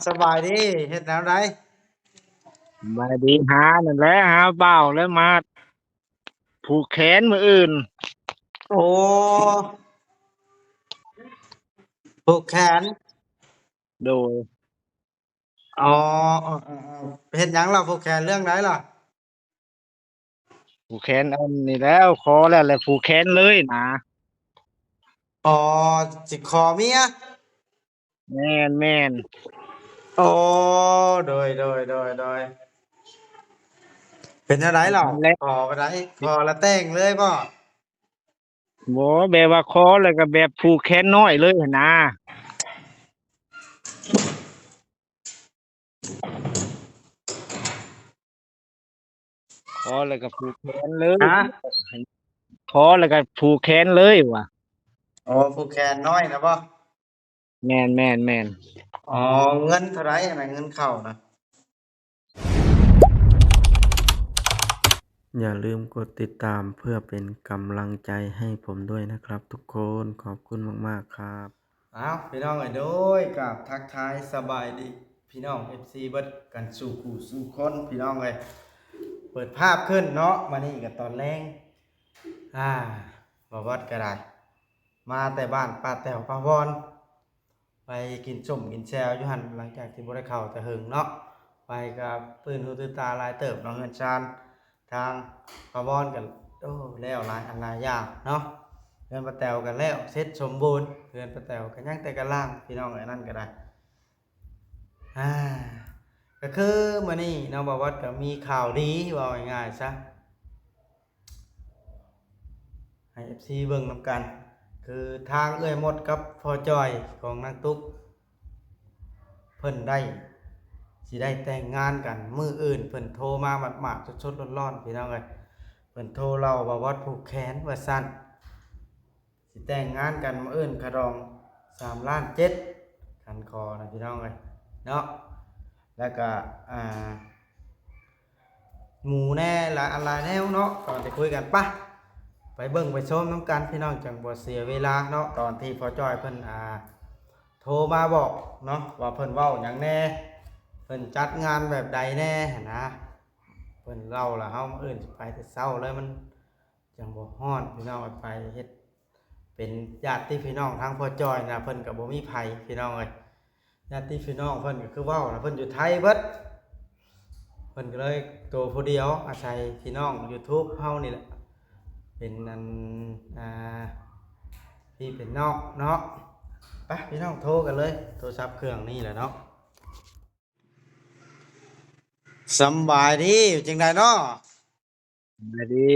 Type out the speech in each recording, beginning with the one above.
สบายดีเฮ็ดแนวใดมาดีหานั่นแหละหาเบาแล้วมาผูกแขนมืออื่นโอ้ผูกแขนโดยอ๋อเฮ็ดหยังล่ะผูกแขนเรื่องใดล่ะผูกแขนอันนี้แล้วขอแล้วแหละผูกแขนเลยนะอ๋อสิขอเมียแม่นโอ้โดยเป็นจังไดเหล่านั่นแหละขอบ่ได้ขอแล้วแต่งเลยบ่บ่แบบว่าขอแล้วก็แบบผูกแขนน้อยเลยหั้นนะขอแล้วก็ผูกแขนเลยฮะขอแล้วก็ผูกแขนเลยว่ะอ๋อผูกแขนน้อยนะบ่แม่นอ๋อเงินเท่าไรอันนั้นเงินเข้านะอย่าลืมกดติดตามเพื่อเป็นกำลังใจให้ผมด้วยนะครับทุกคนขอบคุณมากๆครับพี่น้องโดยกับทักทายสบายดีพี่น้อง FC เบิดกันสู่คู่สู่คนพี่น้องเอ้ยเปิดภาพขึ้นเนาะมานี่ก็ตอนแรงอ่าบ่วัดก็ได้มาแต่บ้านป้าแต๋วป้าวอนไปกินส้มกินแซวอยู่หั่นหลังจากที่บ่ได้เข้าแต่หึงเนาะไปกับปืนหูตื่นตาหลายเติบน้องเฮือนชานทางป้าวอนกันโอ้แล้วหลายอันหลายอย่างเนาะเฮือนป้าแต๋วกันแล้วเสร็จสมบูรณ์เฮือนป้าแต๋วก็ยังแต่กะล่างพี่น้องไอ้นั่นก็ได้อ่าก็คือมื้อนี้น้องบ่วัดก็มีข่าวดีว่าง่ายๆซะ ให้ FC เบิ่งนำกันคือทางเอื้อยมดกับพ่อจอยของนางตุ๊กเพิ่นได้สิได้แต่งงานกันมื้ออื่นเพิ่นโทรมาหมาดๆสดๆร้อนๆพี่น้องเอ้ยเพิ่นโทรเล่าว่าวัดผูกแขนว่าซั่นสิแต่งงานกันมื้ออื่นคะดอง3ล้าน7คันคอนะพี่น้องเอ้ยเนาะแล้วก็อ่าหมู่แน่หลายอันหลายแนวเนาะก่อนจะคุยกันปะ ไปเบิ่งไปชมน้ำกันพี่น้องจังบ่เสียเวลาเนาะตอนที่พ่อจ้อยเพิ่นโทรมาบอกเนาะว่าเพิ่นเว้าหยังแน่เพิ่นจัดงานแบบใดแน่หั้นนะเพิ่นเล่าล่ะเฮามื้ออื่นสิไปแต่เช้าเลยมันจังบ่ฮ้อนพี่น้องไปเฮ็ดเป็นญาติพี่น้องทางพ่อจ้อยนะเพิ่นก็บ่มีไผพี่น้องเอ้ยญาติพี่น้องเพิ่นก็คือเว้าล่ะเพิ่นอยู่ไทยเบิดเพิ่นก็เลยตัวผู้เดียวอาศัยพี่น้อง YouTube เฮานี่แหละ เป็นอันอ่าพี่เป็นนอกเนาะไปพี่น้องโทรกันเลยโทรศัพท์เครื่องนี้แหละเนาะสำบายดีจังไดเนาะมาดี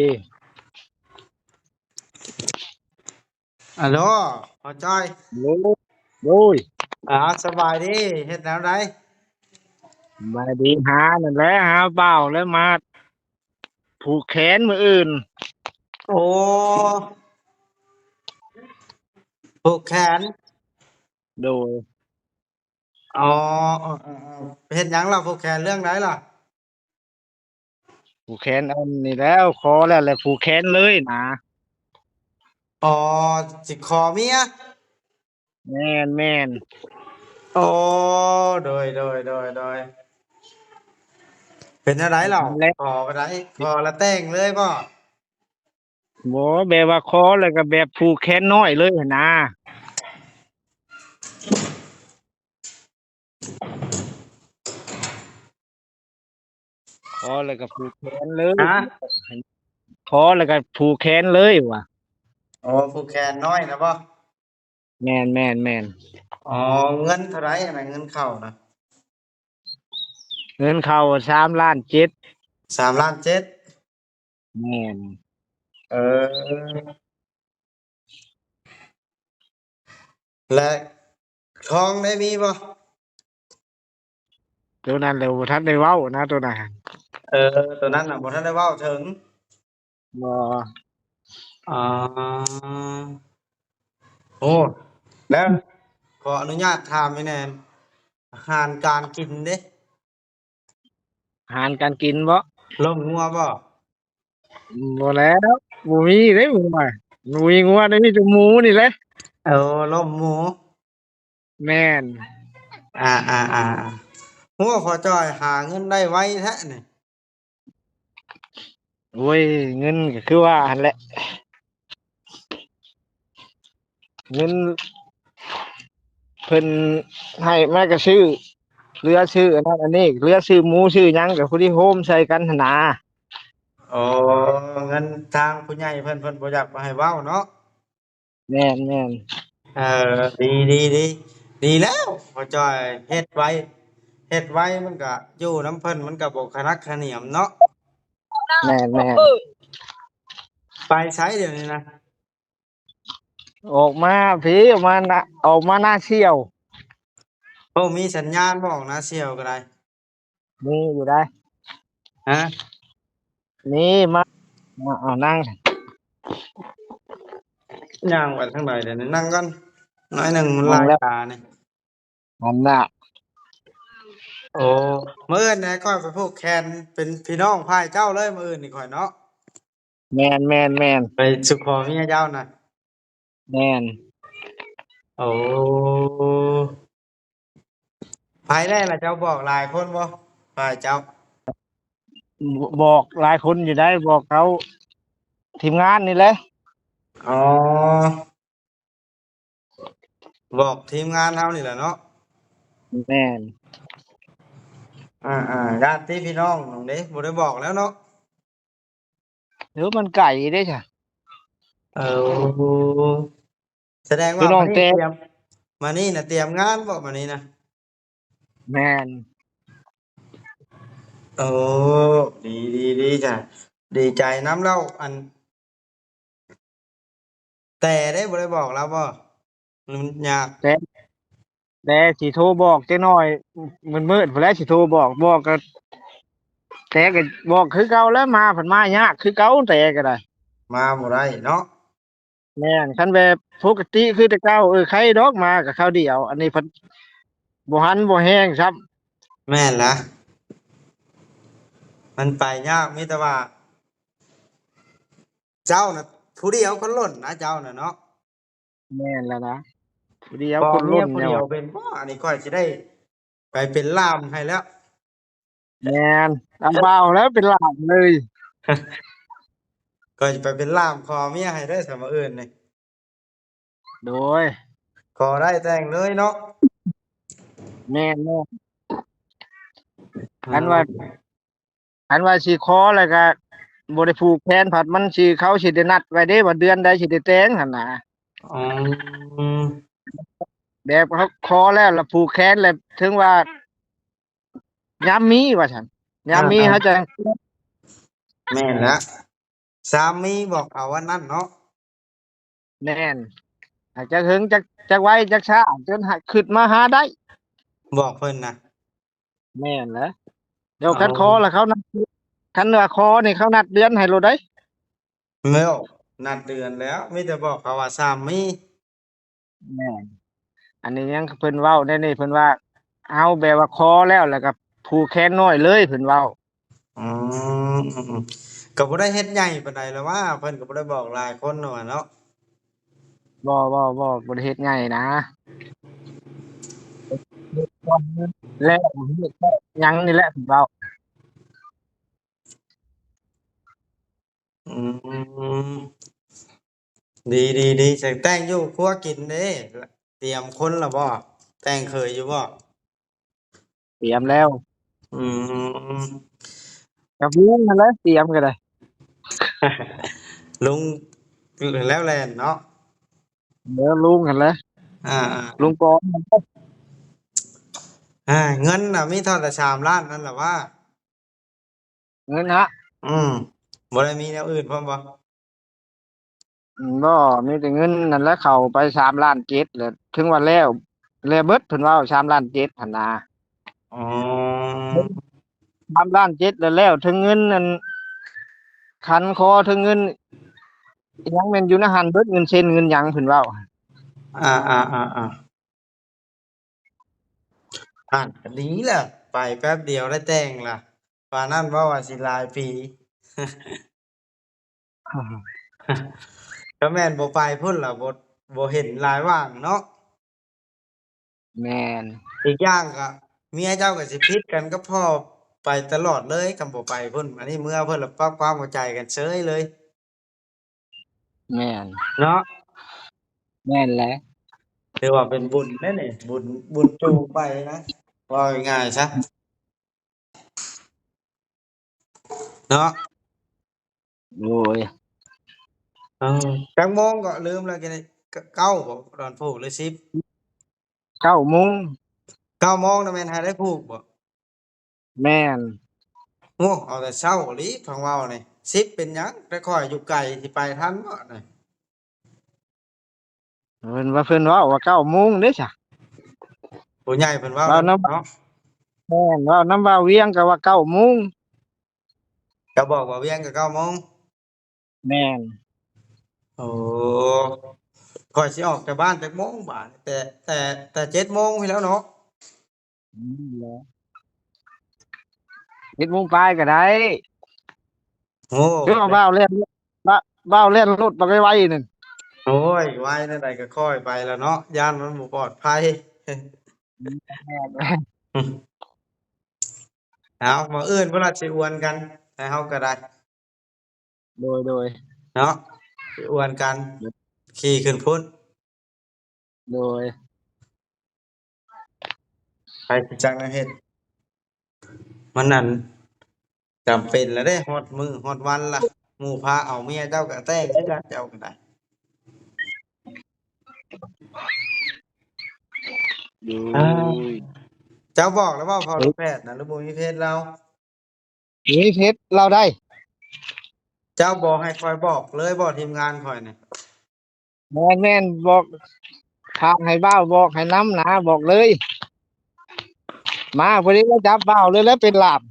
อัลโหลพ่อจ้อยโอ้โดยสบายดีเฮ็ดแนวใดมาดีหานั่นแหละหาเบาแล้วมาผูกแขนมืออื่นโอ้ผูกแขนโดยอ๋อเฮ็ดหยังล่ะผูกแขนเรื่องใดล่ะผูกแขนอันนี้แล้วขอแล้วแหละผูกแขนเลยนะอ๋อสิขอเมียแม่นโอ้โดยเป็นจังไดเหล่านั่นแหละ ขอบ่ได้ขอแล้วแต่งเลยบ่บ่แบบว่าขอแล้วก็แบบผูกแขนน้อยเลยหั้นนะขอแล้วก็ผูกแขนเลยฮะ ขอแล้วก็ผูกแขนเลยว่ะอ๋อผูกแขนน้อยนะบ่แม่นอ๋อเงินเท่าไรอันนั้นเงินเข้านะเงินเข้า3,700,0003,700,000แม่นเออและทองได้มีบ่ตัวนั้นแหละบ่ทันได้เว้านะตัวนั้นตัวนั้นน่ะบ่ทันได้เว้าถึงบ่อ๋อโอ้แล้วขออนุญาตถามไว้แหน่อาหารการกินเด้อาหารการกินบ่ล้มงัวบ่บ่แล้วบ่มีเด้หมูอะบ่มีงัวได้มีแต่หมูนี่แหละล้มหมูแม่น โอ้พอจอยหาเงินได้ไวแท้นี่ โอ้ยเงินก็คือว่าหั่นแหละเงินเพิ่นให้มาก็ซื้อเรือซื้ออันนั้นอันนี้เรือซื้อหมูซื้อหยังก็ผู้ที่โฮมใส่กันหั้นนะอ๋อเงินทางผู้ใหญ่เพิ่นบ่อยากมาให้เว้าเนาะแม่นเออดีดีแล้วพอจอยเฮ็ดไว้มันก็อยู่น้ำเพิ่นมันก็บ่คะนักคะเหนียมเนาะแม่นไปไสเดี๋ยวนี้นะออกมาพี่ออกมานะออกมาหน้าเชี่ยวโอ้มีสัญญาณบอกนะเสี่ยวก็ได้มีอยู่ได้ฮะมีมาเอานั่งย่างไปทางใดเดี๋ยวนี้นั่งก่อนน้อยหนึ่งมันลายนั่งแล้วตานี่นั่นน่ะโอ้มื้ออื่นไหนก้อยไปผูกแขนเป็นพี่น้องพายเจ้าเลยมื้ออื่นนี่ข่อยเนาะแม่นไปสุขอเมียเจ้าน่ะแม่นโอ้ภายได้ล่ะเจ้าบอกหลายคนบ่พายเจ้าบอกหลายคนอยู่ได้บอกเขาทีมงานนี่แหละอ๋อบอกทีมงานเฮานี่แหละเนาะแม่นญาติพี่น้องน้องเด้บ่ได้บอกแล้วเนาะหรือมันไก่ได้จ้ะเออแสดงว่ามาพี่น้องแต่นี่เตรียมมานี่น่ะเตรียมงานบ่มานี่นะแม่นโอ้ดีจ้ะดีใจน้ำเล่าอันแต่ได้บ่ได้บอกแล้วบ่มันยากแต่แต่สิโทรบอกจักหน่อยมืดๆพู้นแหล้วสิโทรบอกก็แต่ก็บอกคือเก่าแล้วมาเพิ่นมายากคือเก่าแต่ก็ได้ มาบ่ได้เนาะแม่นคันแบบปกติคือแต่เก่าใครดอกมากับข้าวเดียวอันนี้เพิ่นบ่หันบ่แห้งซ้ำแม่นละมันไปยากมีแต่ว่าเจ้าน่ะผู้เดียวคนล้นนะเจ้าน่ะเนาะแม่นแล้วนะผู้เดียวพอคนเมียผู้เดียวล้นเนี่ยว่ะเป็นบ่อันนี้ค่อยสิได้ไปเป็นล่ามให้แล้ว แม่นลำบากแล้วเป็นหลานเลย ก็จะไปเป็นล่ามขอเมียให้ได้สมออื่นนี่โดยขอได้แต่งเลยเนาะแม่นอืคันว่ามคันว่าสิขอแล้วก็บ่ได้ผูกแขนผัดมันสิเขาสิได้นัดไว้เด้ว่าเดือนใดสิได้แต่งหั่นน่ะอ๋อแบบเขาขอแล้วผูกแขนแล้วถึงว่ายามมีว่าซั่นยามมีอาเขาจะแม่นแล้วสามีบอกเอาวันนั้นเนาะแม่นอาจจะถึงจักไว้จักช้าจนหาขึ้นมาหาได้ บอกเพิ่นนะแม่นแหละเดี๋ยวคันคอเอาแล้วเขานัดคันว่าคอนี่เขานัดเดือนให้โลดได้แม่นนัดเดือนแล้วมีแต่บอกเขาว่าสามีแม่นอันนี้ยังเพิ่นเว้าได้นี่เพิ่นว่าเอาแบบว่าคอแล้วก็ผูกแขนน้อยเลยเพิ่นเว้าอืมก็บ่ได้เฮ็ดใหญ่ปานใดแล้วว่าเพิ่นก็บ่ได้บอกหลายคนนั่นว่าเนาะบ่ได้เฮ็ดง่ายนะแล้วเฮ็ดแค่หยังนี่แหละเพิ่นเว้าอืมดีจังแต่งอยู่ครัวกินเด้เตรียมคนแล้วบ่แต่งเคยอยู่บ่เตรียมแล้วอืม ก็มีนั่นแหละเตรียมก็ได้ ลุงแล้วแลนเนาะเดี๋ยวลุงหั่นแหละอ่าลุงปอนนั่นแหละเงินน่ะมีเท่าแต่3,000,000นั่นแหละว่าเงินฮะอืมบ่ได้มีแนวอื่นพร้อมบ่บ่มีแต่เงินนั่นแหละเข้าไป3,700,000แล้วถึงว่าแล้วเบิดเพิ่นเว้า3,700,000หั่นน่ะ อ๋อ3,700,000แล้วถึงเงินนั่นคันคอถึงเงินอิหยังแม่นอยู่ในหันเบิดเงินเซ็นเงินหยังเพิ่นเว้าอาก็ดีแหละไปแป๊บเดียวได้แต่งล่ะปานนั้นเว้าว่าสิหลายปี ก็แม่นบ่ไปพุ่นล่ะบ่เห็นหลายว่างเนาะ แม่น อีกอย่างก็เมียเจ้าก็สิผิดกันกับพ่อไปตลอดเลยคำบ่ไปพุ่นอันนี้เมื่อเพิ่นละปรับความเข้าใจกันเฉยเลยแม่นเนาะแม่นแหละถือว่าเป็นบุญเด้นี่บุญจูงไปนะว่าง่ายๆซะเนาะโอ้ยเออจักโมงก็ลืมแล้วกันนี่เก้าบ่ตอนผูกหรือ10 9:00น9โมงน่ะแม่นให้ได้ผูกบ่แม่นโอ้เอาแต่เช้าอีหลีพังเว้านี่10เป็นหยังแต่ข้อยอยู่ไกลสิไปทันบ่นี่ เพิ่นเว้าว่า9:00นเด้จ้ะผู้ใหญ่เพิ่นเว้าเว้านำเนาะแม่นเว้านำบ่าวเวียงก็ว่า9:00นก็บอกว่าเวียงก็9โมง แม่นโอ้ข้อยสิออกจากบ้านจักโมงบาดแต่7โมงพี่แหล้วเนาะแหละ7:00นปลายก็ได้โอ้คือว่าบ้าว้าวเล่นรถบ่ไวๆนั่น โอ้ยไว้นั่นใดก็ค่อยไปแล้วเนาะย่านมันบ่ปลอดภัย แม่น เอามื้ออื่นเพิ่นว่าสิอวนกันให้เฮาก็ได้โดยเนาะสิอวนกันขี่ขึ้นพุ่นโดยไปสิจักแนวเฮ็ดมันนั่นจำเป็นแล้วเด้ฮอดมื้อฮอดวันล่ะหมู่พาเอาเมียเจ้าก็แต่งคือกันเจ้าก็ได้โดอา ยเจ้าบอกแล้วว่าพอลูกแพทย์น่ะหรือบ่มีเพศเรามีเพชรเราได้เจ้าบอกให้คอยบอกเลยบอกทีมงานคอยนี่แม่นบอกทางให้บ้าวบอกให้น้ำนะบอกเลยมาพอดีก็จับบ้าวเลยแล้วเป็นลาบ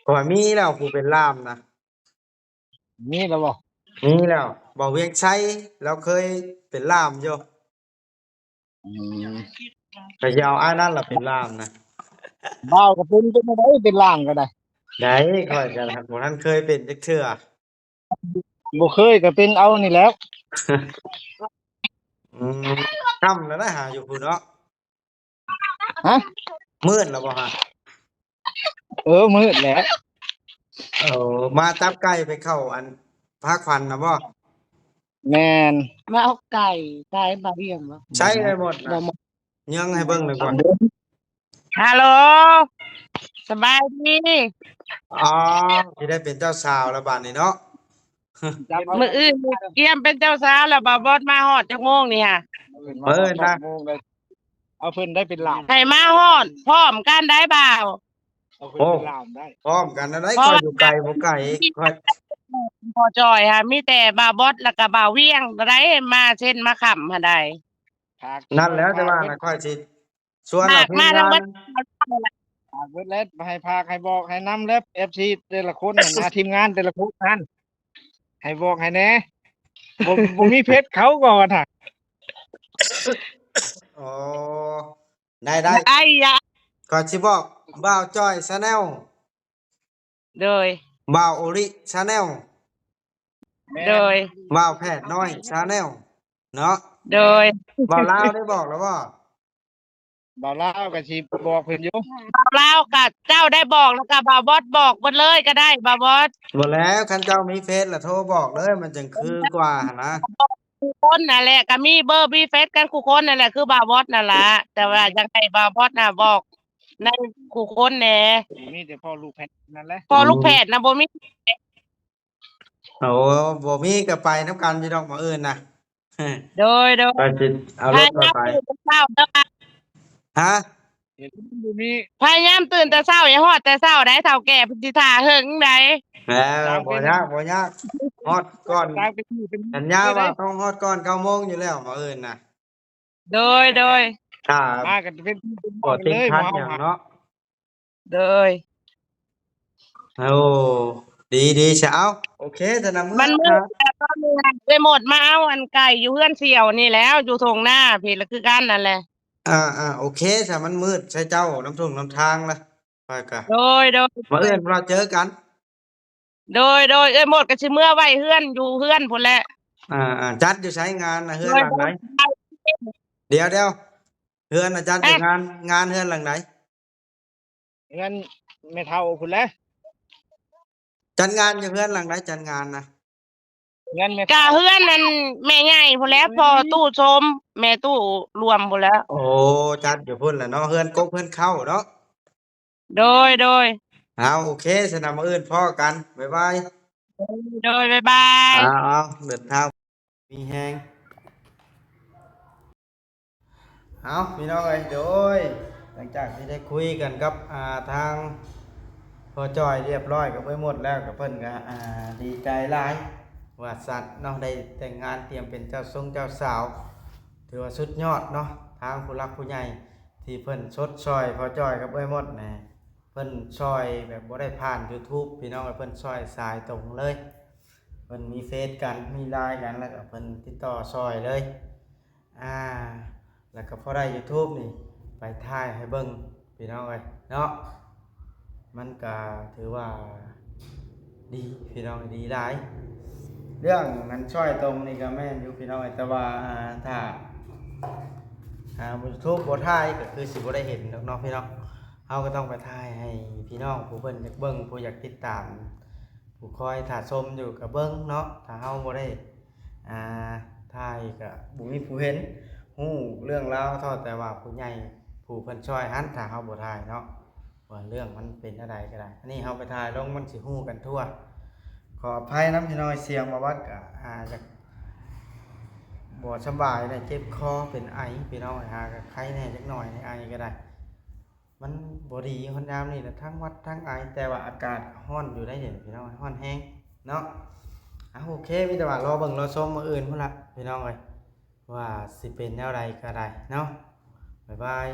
คอยมีแล้วผู้เป็นล่ามนะมีแล้วบ่มีแล้วบอกเวียงชัยเราเคยเป็นล่ามอยู่อืมก็อยาวอ้ายนั่นล่ะเป็นล่ามนะบ้าวก็เป็นจังได๋เป็นล่างก็ได้ได้คอยกันครับบ่ทันเคยเป็นจักเทื่อ บ่เคยก็เป็นเอานี่แหล้ว อืมค่ำแล้วนะหาอยู่พุ่นเนาะฮะมืดแล้วบ่ฮะมืดแหละมาจับไก่ไปเข้าอันพาขวัญน่ะบ่แม่นมาเอาไก่มาเลี้ยงบ่ใช้ได้หมดบ่น่ะหมดยังให้เบิ่งหน่อยก่อนฮัลโหลสบายดี อ๋อสิได้เป็นเจ้าสาวแล้วบัดนี้เนาะ จับเอามื้ออื่นเตรียมเป็นเจ้าสาวแล้วบ่บอสมาฮอดจักโมงนี่ฮะมื้ออื่นนะ โมงเลยเอาเพิ่นได้เป็นลาบให้มาฮอดพร้อมกันได้บ่าว เอาเพิ่นเป็นลาบได้พร้อมกันนะได้เพราะว่าคอยอยู่ไกลบ่ไกลคอย พอจอยค่ะมีแต่บ่าวบอสแล้วก็บ่าวเวียงได้มาเช่นมาค้ำหั่นใดฝากนั่นแล้วแต่ว่าเบิดน่ะค่อยสิชวนฝากเอาทีมงานมาทั้งเบิดฝากเบิดแล้วให้พากให้บอกให้นำแล้ว FC แต่ละคนน่ะนะทีมงานแต่ละคนนั่นให้บอกให้แหน่บ่มีเพชรเขาก่อนน่ะ อ๋อได้ไอ้ยะก่อนสิบอกบ่าวจ้อย Channel โดยบ่าวโอริ Channel แม่โดนยบ่าวแพทย์น้อย Channel เนาะโดยบ่าวลาวได้บอกแล้วบ่บ่าวลาวก็สิบอกเพิ่นอยู่บ่าวลาวก็เจ้าได้บอกแล้วก็บ่าวบอสบอกเบิดเลยก็ได้บ่าวบอส บ่แล้วคันเจ้ามีเฟซล่ะโทรบอกเลยมันจังคือกว่าหั่นนะ คู่คนนั่นแหละก็มีเบอร์มีเฟซกันคู่คนนั่นแหละคือบ่าวบอสนั่นล่ะแต่ว่ายังให้บ่าวบอสน่ะบอกในคู่คนแหน่มีแต่พ่อลูกแพทย์นั่นแหละพอลูกแพทย์น่ะบ่มีโอ้บ่มีก็ไปนำกันอยู่ดอกมื้ออื่นน่ะ โดยก็สิเอาพยารถมาไปยามตื่นแต่เช้าเด้อค่ะฮะเห็นบ่มีพยายามตื่นแต่เช้าอย่าฮอดแต่เช้าได้เฒ่าแก่เพิ่นสิท่าหึงได้บ่ยากฮอดก่อนตามเป็นที่เป็นสัญญาว่าต้องฮอดก่อน9โมงอยู่แล้วมื้ออื่นน่ะโดยถ้ามากันเป็นที่เป็นบ่ติดเลยขัดหมอหยังเนาะโดยโอ้ดีๆซะเอาโอเคถ้านำมื้อมันมืครัดบแล้วตอนนี้ไปหมดมาเอาอันไก่อยู่เฮือนเสี่ยวนี่แล้วอยู่ทงหน้าพี่ละคือกันนั่นแหละโอเคถ้ามันมืดใช้เจ้าน้ำทุ่งน้ำทางล่ะไปกะโดยมื้ออื่นเราเจอกันโดยเอ้ยหมดก็สิเมื่อไว้เฮือนอยู่เฮือนพุ่นแหละจัดอยู่ไสงานน่ะเฮือนหลังไหนโดยเดี๋ยว เฮือนอาจารย์จะงานเฮือนหลังไหน งั้นไม่เท่าคุณแล้ว จัดงานอยู่เฮือนหลังไหนจัดงานนะ งั้นไม่ กะเฮือนนั่นแม่ใหญ่พุ่นแหล้วพอตู้ชมแม่ตู้รวมพุ่นแหล้ว โอ้จัดอยู่พุ่นแหละเนาะเฮือนกกเฮือนเข้าเนาะ โดยเอาโอเคสนามมื้ออื่นพ่อกันบ๊ายบาย บ๊ายบาย เอาเดินทางมีแฮงเอาพี่น้องเอ้ยโดยหลังจากที่ได้คุยกันกับทางพอจอยเรียบร้อยกับไปหมดแล้วกับเพิ่นก็ดีใจหลายว่าสัตว์เนาะได้แต่งงานเตรียมเป็นเจ้าทรงเจ้าสาวถือว่าสุดยอดเนาะทางผู้รักผู้ใหญ่ที่เพิ่นชดซอยพอจอยกับไปหมดนะเพิ่นซอยแบบบ่ได้ผ่าน YouTube พี่น้องเพิ่นซอยสายตรงเลยเพิ่นมีเฟซกันมีไลน์กันแล้วก็เพิ่นติดต่อซอยเลยแล้วก็พอได้ YouTube นี่ไปถ่ายให้เบิ่งพี่น้องเอ้ยเนาะมันก็ถือว่าดีพี่น้องดีหลายเรื่องนั้นช่อยตรงนี่ก็แม่นอยู่พี่น้องเอ้ยแต่ว่าถ้าYouTube บ่ถ่ายก็คือสิบ่ได้เห็นดอกเนาะพี่น้องเฮาก็ต้องไปถ่ายให้พี่น้องผู้เพิ่นอยากเบิ่งผู้อยากติดตามผู้คอยถ่าชมอยู่ก็เบิ่งเนาะถ้าเฮาบ่ได้ถ่ายก็บ่มีผู้เห็นฮู้เรื่องราวเท่าแต่ว่าผู้ใหญ่ผู้เพิ่นช่วยหันถ้าเฮาบ่ถ่ายเนาะว่าเรื่องมันเป็นอะไรก็ได้อันนี้เฮาไปถ่ายลงมันสิฮู้กันทั่วขออภัยนำพี่น้อยเสียงบ่วัดก็จะบ่สบายได้เจ็บคอเป็นไอพี่น้องก็ไข้แน่จักหน่อยในไอก็ได้มันบ่ดีคนยามนี่แหละทั้งวัดทั้งไอแต่ว่าอากาศร้อนอยู่ได้เด่นพี่น้องร้อนแฮงเนาะโอเคมีแต่ว่ารอเบิ่งรอชมมื้ออื่นพุ่นล่ะพี่น้องเอ้ยว่าสิเป็นแนวใดก็ได้เนาะบ๊ายบาย